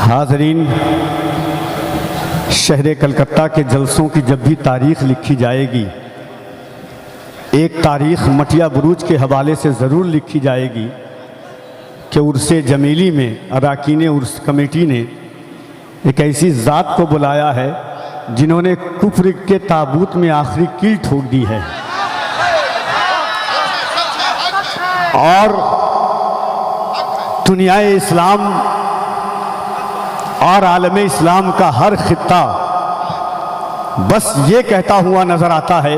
हाज़रीन, शहर कलकत्ता के जलसों की जब भी तारीख़ लिखी जाएगी, एक तारीख़ मटिया बुरूज के हवाले से ज़रूर लिखी जाएगी कि उर्से जमीली में अरकान उर्स कमेटी ने एक ऐसी ज़ात को बुलाया है जिन्होंने कुफ्र के ताबूत में आखिरी कील ठोक दी है और दुनियाए इस्लाम और आलम इस्लाम का हर खित्ता बस ये कहता हुआ नज़र आता है,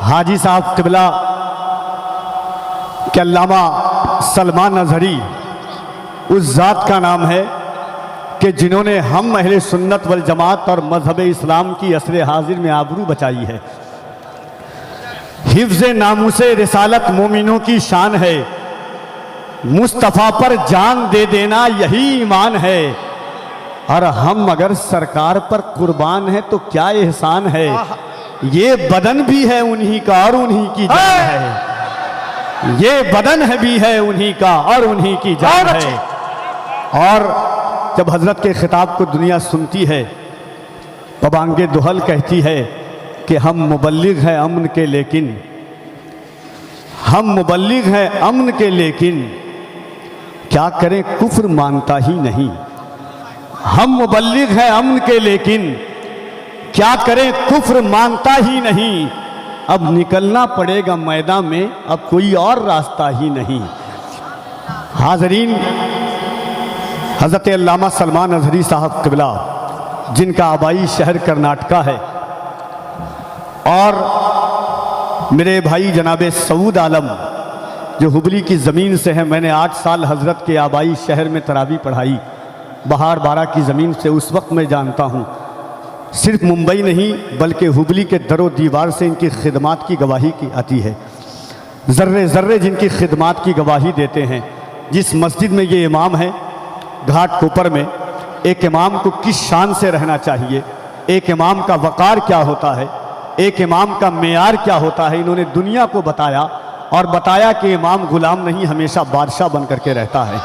हाजी साहब क़िबला के अल्लामा सलमान अज़हरी उस ज़ात का नाम है कि जिन्होंने हम अहले सुन्नत वल जमात और मज़हब इस्लाम की असर हाजिर में आबरू बचाई है। हिफ्ज़ नामूसे रिसालत मोमिनों की शान है, मुस्तफ़ा पर जान दे देना यही ईमान है, और हम अगर सरकार पर कुर्बान है तो क्या एहसान है। ये बदन भी है उन्हीं का और उन्हीं की जान है, ये बदन है भी है उन्हीं का और उन्हीं की जान है। और जब हजरत के खिताब को दुनिया सुनती है, पबांगे दुहल कहती है कि हम मुबल्लिग हैं अमन के, लेकिन हम मुबल्लिग हैं अमन के, लेकिन क्या करें कुफ्र मानता ही नहीं। हम मुबल्लिग हैं अमन के, लेकिन क्या करें कुफ्र मानता ही नहीं। अब निकलना पड़ेगा मैदान में, अब कोई और रास्ता ही नहीं। हाज़रीन, हज़रत अल्लामा सलमान अज़हरी साहब क़िबला, जिनका आबाई शहर कर्नाटका है, और मेरे भाई जनाब सऊद आलम जो हुबली की ज़मीन से है, मैंने 8 साल हज़रत के आबाई शहर में तरावी पढ़ाई, बहार बारा की ज़मीन से उस वक्त मैं जानता हूँ। सिर्फ मुंबई नहीं बल्कि हुबली के दरो दीवार से इनकी खिदमात की गवाही की आती है, ज़र्रे ज़र्रे जिनकी खिदमात की गवाही देते हैं। जिस मस्जिद में ये इमाम है घाट कोपर में, एक इमाम को किस शान से रहना चाहिए, एक इमाम का वक़ार क्या होता है, एक इमाम का मेयार क्या होता है, इन्होंने दुनिया को बताया और बताया कि इमाम गुलाम नहीं, हमेशा बादशाह बन करके रहता है।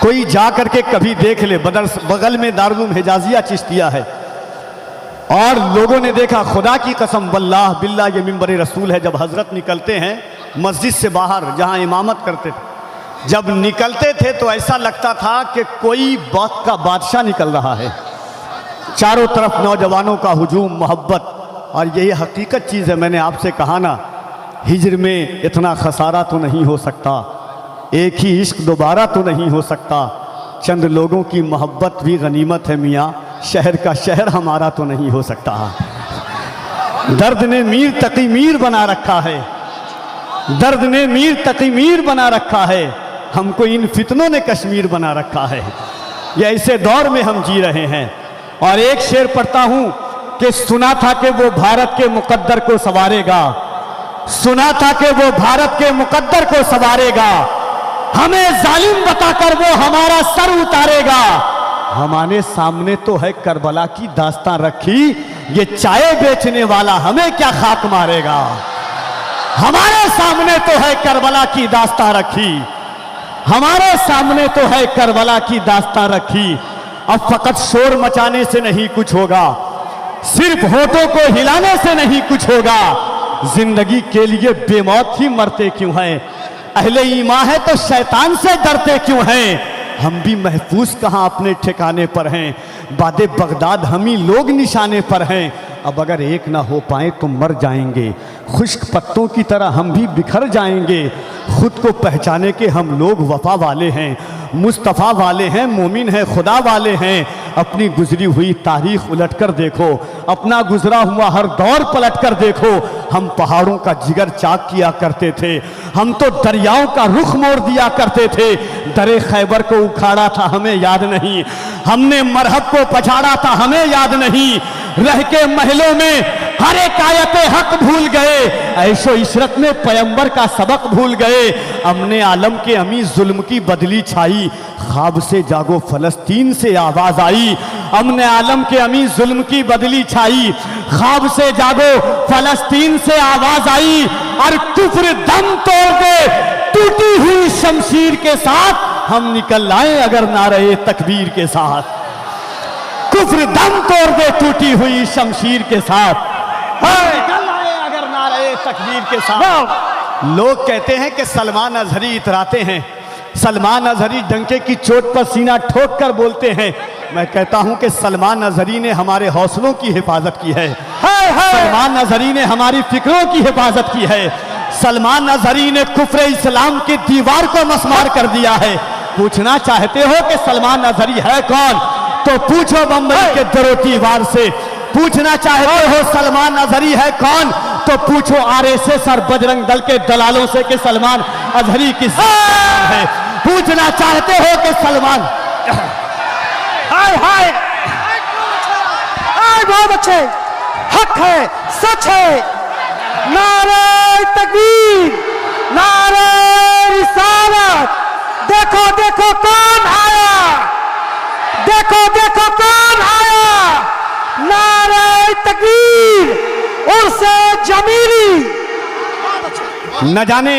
कोई जा करके कभी देख ले, बगल में दारुल हिजाजिया चिश्तिया है, और लोगों ने देखा, खुदा की कसम वल्लाह बिल्लाह ये मिंबर रसूल है, जब हजरत निकलते हैं मस्जिद से बाहर जहां इमामत करते थे, जब निकलते थे तो ऐसा लगता था कि कोई वक्त का बादशाह निकल रहा है। चारों तरफ नौजवानों का हुजूम, मोहब्बत, और यही हकीकत चीज़ है। मैंने आपसे कहा ना, हिज्र में इतना खसारा तो नहीं हो सकता, एक ही इश्क दोबारा तो नहीं हो सकता, चंद लोगों की मोहब्बत भी गनीमत है मियाँ, शहर का शहर हमारा तो नहीं हो सकता। दर्द ने मीर तकी मीर बना रखा है, दर्द ने मीर तकी मीर बना रखा है, हमको इन फितनों ने कश्मीर बना रखा है। ये ऐसे दौर में हम जी रहे हैं। और एक शेर पढ़ता हूं कि सुना था कि वो भारत के मुकद्दर को संवारेगा, सुना था कि वो भारत के मुकद्दर को संवारेगा, हमें जालिम बताकर वो हमारा सर उतारेगा। हमारे सामने तो है करबला की दास्तां रखी, ये चाय बेचने वाला हमें क्या खाक मारेगा। हमारे सामने तो है करबला की दास्तां रखी, हमारे सामने तो है करबला की दास्तां रखी। अब फकत शोर मचाने से नहीं कुछ होगा, सिर्फ होठों को हिलाने से नहीं कुछ होगा। जिंदगी के लिए बेमौत ही मरते क्यों हैं, अहले ईमान है तो शैतान से डरते क्यों हैं। हम भी महफूज कहाँ अपने ठिकाने पर हैं, बादे बगदाद हम ही लोग निशाने पर हैं। अब अगर एक ना हो पाए तो मर जाएंगे, खुश्क पत्तों की तरह हम भी बिखर जाएंगे। खुद को पहचाने के हम लोग वफा वाले हैं, मुस्तफ़ा वाले हैं, मोमिन हैं, खुदा वाले हैं। अपनी गुजरी हुई तारीख उलट कर देखो, अपना गुजरा हुआ हर दौर पलट कर देखो। हम पहाड़ों का जिगर चाक किया करते थे, हम तो दरियाओं का रुख मोड़ दिया करते थे। दरे खैबर को उखाड़ा था हमें याद नहीं, हमने मरहब को पछाड़ा था हमें याद नहीं। रह के महलों में हर एक आयते हक भूल गए, ऐशो इशरत में पैगंबर का सबक भूल गए। अमने आलम के अमी जुल्म की बदली छाई, ख्वाब से जागो फलस्तीन से आवाज आई। अमने आलम के अमी जुल्म की बदली छाई, ख्वाब से जागो फलस्तीन से आवाज आई। और कुफ्र दम तोड़ दे टूटी हुई शमशीर के साथ हम निकल आए अगर नारे तकबीर के साथ। कुफ्र दम तोड़ दे टूटी हुई शमशीर के साथ, निकल आए अगर नारे तकबीर के साथ। लोग कहते हैं कि सलमान अजहरी इतराते हैं, सलमान अजहरी डंके की चोट पर सीना ठोक कर बोलते हैं। मैं कहता हूं कि सलमान अजहरी ने हमारे हौसलों की हिफाजत की है, सलमान अजहरी ने हमारी फिक्रों की हिफाजत की है, सलमान अजहरी ने कुफ्र इस्लाम की दीवार को मस्मार कर दिया है। पूछना चाहते हो कि सलमान अजहरी है कौन, तो पूछो बम्बई के दरोतीवार से। पूछना चाहते हो सलमान अजहरी है कौन, तो पूछो आरएसएस और बजरंग दल के दलालों से कि सलमान अजहरी किस है। पूछना चाहते हो कि सलमान हाय हाय बहुत अच्छे, हक है, सच है। नारे तकबीर, नारे रिसालत। देखो देखो कौन आया, देखो देखो कौन आया। नारे तकबीर, उर्से जमीली। न जाने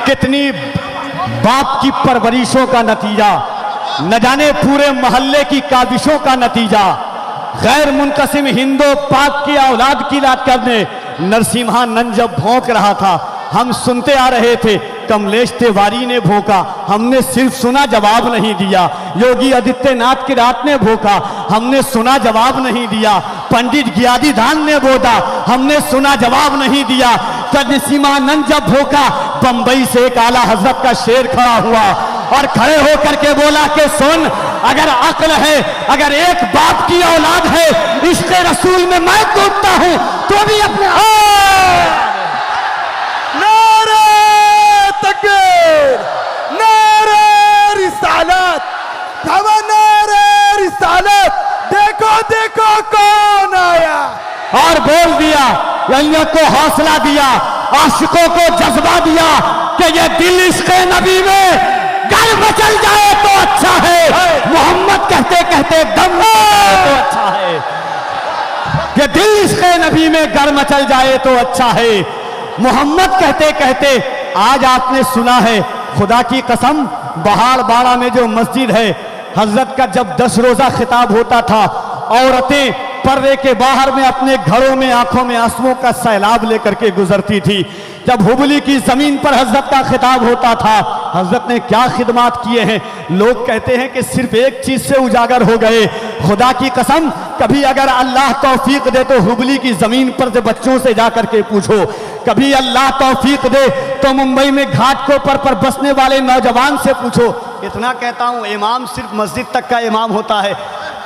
कितनी बाप की परवरिशों का नतीजा, न जाने पूरे मोहल्ले की काबिशों का नतीजा। गैर मुनकसिम हिंदो पाक की औलाद की लात करने नरसिम्हानंद जब भौंक रहा था, हम सुनते आ रहे थे। कमलेश तिवारी ने भोंका, हमने सिर्फ सुना, जवाब नहीं दिया। योगी आदित्यनाथ की रात ने भोंका, हमने सुना, जवाब नहीं दिया। पंडित गियादी धान ने बोला, हमने सुना, जवाब नहीं दिया। नरसिम्हानंद जब भोंका, बंबई से एक आला हजरत का शेर खड़ा हुआ और खड़े होकर के बोला कि सुन, अगर अक्ल है, अगर एक बाप की औलाद है, इश्क़ रसूल में मैं कूदता हूं तो भी अपने नारे तकबीर, नारे रिसालत, नारे रिसालत। देखो देखो कौन आया, और बोल दिया, यलियों को हौसला दिया, आशिकों को जज्बा दिया कि ये दिल इश्क़ नबी में गर मचल जाए तो अच्छा है। मोहम्मद कहते कहते दम तो अच्छा है। ये दिल इश्क़ नबी में गर मचल जाए तो अच्छा है। मोहम्मद कहते कहते आज आपने सुना है, खुदा की कसम, बहाड़ बाड़ा में जो मस्जिद है, हजरत का जब 10 रोजा खिताब होता था, औरतें पर्दे के बाहर में अपने घरों में आंखों में आंसुओं का सैलाब लेकर के गुजरती थी। जब हुबली की जमीन पर हजरत का खिताब होता था, हजरत ने क्या खिदमात किए हैं। लोग कहते हैं कि सिर्फ एक चीज से उजागर हो गए। खुदा की कसम, कभी अगर अल्लाह तौफीक दे तो हुबली की जमीन पर से बच्चों से जाकर के पूछो, कभी अल्लाह तौफीक दे तो मुंबई में घाटकोपर पर बसने वाले नौजवान से पूछो। इतना कहता हूं, इमाम सिर्फ मस्जिद तक का इमाम होता है।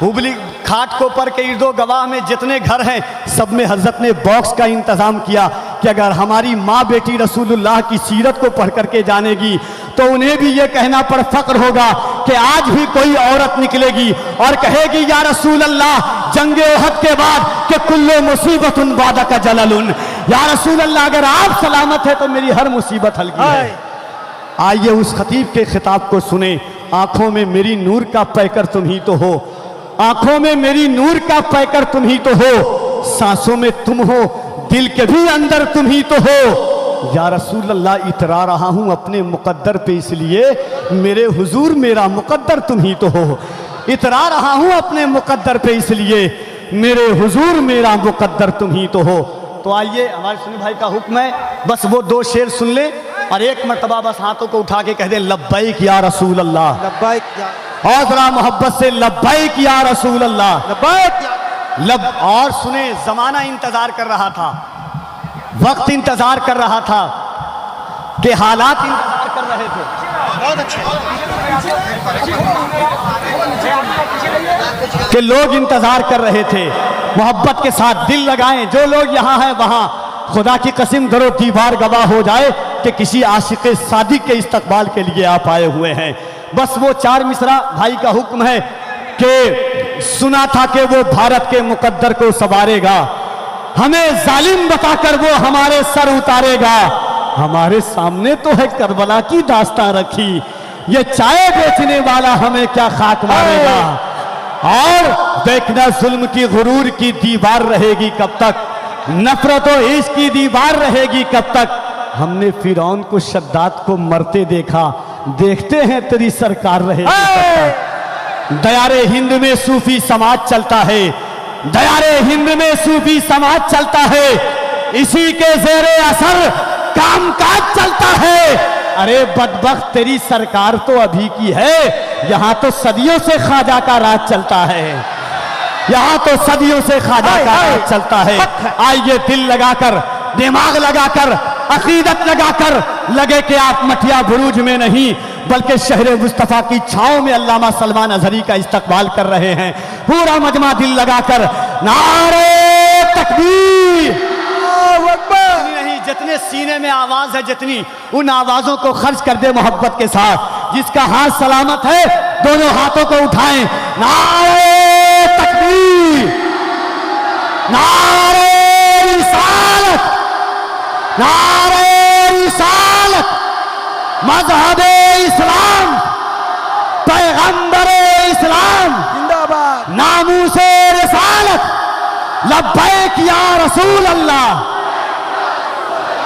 हुबली घाटकोपर के इर्दो गवाह में जितने घर हैं, सब में हजरत ने बॉक्स का इंतजाम किया कि अगर हमारी माँ बेटी रसूलुल्लाह की सीरत को पढ़ करके जानेगी तो उन्हें भी ये कहना पर फक्र होगा कि आज भी कोई औरत निकलेगी और कहेगी, या रसूल अल्लाह, जंगे ओहद के बाद कि कुल्लो मुसीबतुन बादका जललुन, या रसूल अल्लाह, अगर आप सलामत है तो मेरी हर मुसीबत हल्की है। आइए उस खतीब के खिताब को सुने। आंखों में मेरी नूर का पैकर तुम ही तो हो, आंखों में मेरी नूर का पैकर तुम ही तो हो, सांसों में तुम हो, दिल के भी अंदर तुम ही तो हो। या रसूल अल्लाह, इतरा रहा हूं अपने मुकद्दर पे, इसलिए मेरे हुजूर मेरा मुकद्दर तुम ही तो हो। इतरा रहा हूं अपने मुकद्दर पे, इसलिए मेरे हुजूर मेरा मुकद्दर तुम ही तो हो। तो आइए, हमारे सुनी भाई का हुक्म है, बस वो 2 शेर सुन ले और एक मर्तबा बस हाथों को उठा के कह दे, लब्बैक या रसूल अल्लाह। लब्बैक या, और जरा मोहब्बत से, लब्बैक या रसूल अल्लाह, लब्बैक या। और सुने, जमाना इंतजार कर रहा था, वक्त इंतजार कर रहा था, कि हालात इंतजार कर रहे थे। बहुत अच्छे, कि लोग इंतजार कर रहे थे। मोहब्बत के साथ दिल लगाएं, जो लोग यहाँ हैं वहाँ, खुदा की कसम दरो दीवार गवाह हो जाए कि किसी आशिक़ सादिक के इस्तकबाल के लिए आप आए हुए हैं। बस वो 4 मिसरा भाई का हुक्म है कि सुना था कि वो भारत के मुकद्दर को संवारेगा, हमें जालिम बताकर वो हमारे सर उतारेगा। हमारे सामने तो है करबला की दास्तां रखी, ये चाय बेचने वाला हमें क्या खाक मारेगा। और देखना, जुल्म की गुरूर की दीवार रहेगी कब तक, नफरत और इश्क की दीवार रहेगी कब तक। हमने फिरौन को, शद्दाद को मरते देखा, देखते हैं तेरी सरकार रहे। दयारे हिंद में सूफी समाज चलता है, दयारे हिंद में सूफी समाज चलता है, इसी के जेरे असर कामकाज चलता है। अरे बदबख्त तेरी सरकार तो अभी की है, यहाँ तो सदियों से ख्वाजा का राज चलता है, यहाँ तो सदियों से ख्वाजा का राज चलता है। आइए दिल लगाकर, दिमाग लगाकर, अकीदत लगाकर, लगे कि आप मठिया बुरूज में नहीं बल्कि शहर मुस्तफ़ा की छांव में अल्लामा सलमान अजहरी का इस्तकबाल कर रहे हैं। पूरा मजमा दिल लगाकर नारे तकबीर, अल्लाहु अकबर। नहीं जितने सीने में आवाज है, जितनी उन आवाजों को खर्च कर दे मोहब्बत के साथ। जिसका हाथ सलामत है दोनों हाथों को उठाएं। नारे तकबीर, नारे रिसालत, नारे रिसालत, मजहबे इस्लाम, पैगंबरे इस्लाम, जिंदाबाद। नामूसे रिसालत, लब्बैक या रसूल अल्लाह,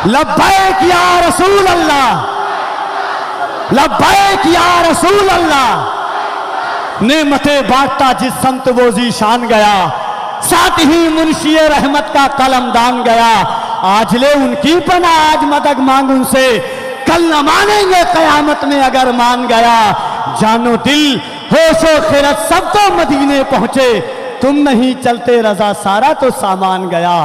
लब्बैक या रसूल अल्लाह, लब्बैक या रसूल अल्लाह। नेमते बांटता जिस संत वो जीशान गया, साथ ही मुंशी रहमत का कलम दान गया। आज ले उनकी पना, आज मदद मांग उनसे, कल न मानेंगे कयामत में अगर मान गया। जानो दिल होशो खिरत सब तो मदीने पहुंचे, तुम नहीं चलते रजा सारा तो सामान गया।